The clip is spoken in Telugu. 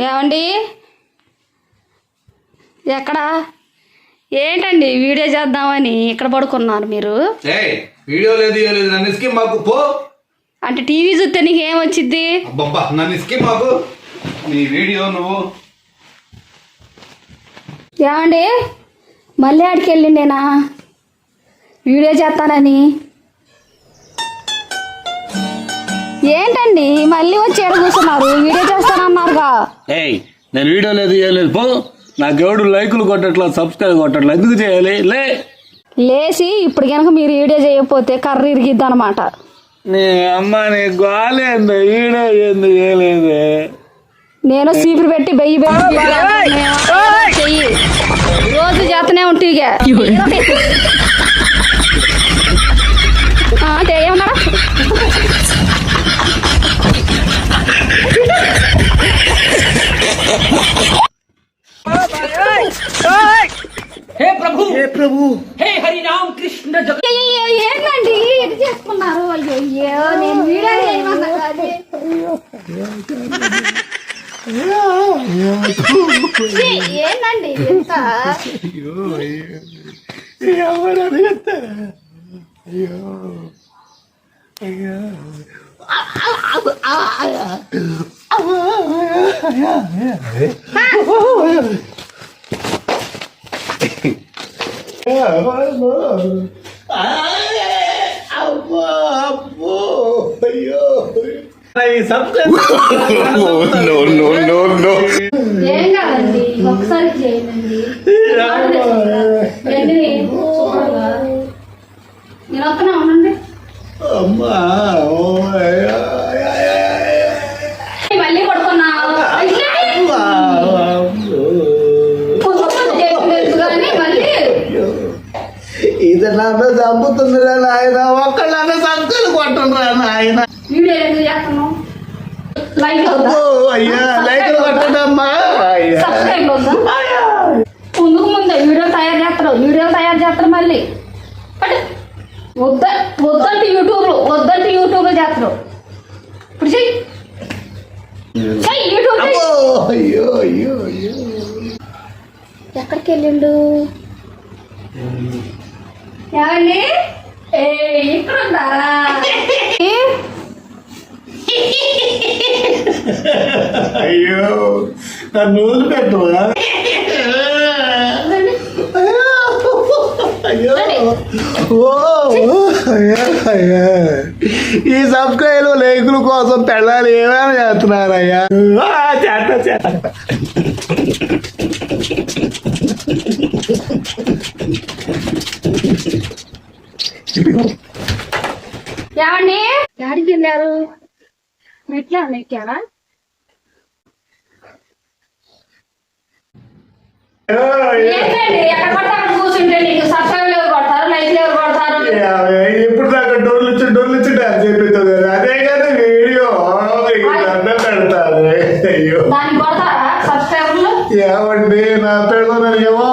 ఏమండి ఎక్కడ ఏంటండి వీడియో చేద్దామని ఇక్కడ పడుకున్నారు మీరు? వీడియో లేదు నన్ను ఇసుకే మాకు పో. అంటే టీవీ చూస్తే నీకు ఏమొచ్చిద్ది? అబ్బబ్బా నన్ను ఇసుకే మాకు నీ వీడియో నువ్వు. ఏమండి మళ్ళీ ఆడికి వెళ్ళిండేనా వీడియో చేస్తానని? ఏంటండి మళ్ళీ వచ్చి ఏడ కూర్చున్నారు? వీడియో చేస్తానన్నారుగా. నేను వీడియో లేదు పో. నాకెవడు లైకులు కొట్టట్లా, సబ్స్క్రైబ్ కొట్టట్లా, ఎందుకు చేయాలి? లేచి ఇప్పుడు కనుక మీరు వీడియో చేయకపోతే కర్ర ఇరిగిద్ది అనమాట. నీ అమ్మ నీ గోలేంది, వీడియో ఎందుకు చేయలేదు? నేను సీపురు పెట్టి బెయ్యి చెయ్యి రోజు చేస్తూనే ఉంటే ఏమన్నా हे प्रभु हे हरि राम कृष्ण ఏంటండి ఇది చేసుకున్నారు? అయ్యో నేను వీడియో చేయమన్నా కాదు. ఏంటండి ఇంత ఏం కాదండి, ఒకసారి చేయండి. నేను వస్తున్నా ఉండండి. మళ్ళీ పడుకున్నా కానీ మళ్ళీ ఇది నన్ను చంపుతుందిరా నాయన. ఒక్కళ్ళ సంఖ్యలు కొట్టండిరా నాయన. వీడియో ఎందుకు చేస్తున్నావు? అయ్యా లైకులు కొట్టండమ్మా. సబ్స్క్రైబ్ ముందుకు ముందే వీడియో తయారు చేస్తారు మళ్ళీ వద్దంటే యూట్యూబ్లో చేస్తారు. ఇప్పుడు చెయ్యి యూట్యూబ్. అయ్యో అయ్యో అయ్యో ఎక్కడికి వెళ్ళిండు? ఏమండి ఇక్కడ ఉన్నారా? అయ్యో నన్ను వదిలిపెట్టవా? అయ్యో అయ్యా ఈ సబ్స్క్రైబ్ లైకుల కోసం పెళ్ళాలి ఏమైనా చేస్తున్నారయ్యా? చేస్తా ఏమండి యాడికి వెళ్ళారు? మెట్లా ఎక్కారా? ఎక్కడ పడతారు కూర్చుంటే నీకు సబ్స్క్రైబ్ ఎవరు కొడతారు, లైక్లు ఎవరు కొడతారు? ఇప్పుడు దాకా డోర్లు ఇచ్చి డాన్స్ చేపిస్తుంది. అదే కదా వీడియో పెడతారు. అయ్యో దానికి కొడతారా సబ్స్క్రైబర్లు? ఏమండి నా పెళ్ళ ఏమో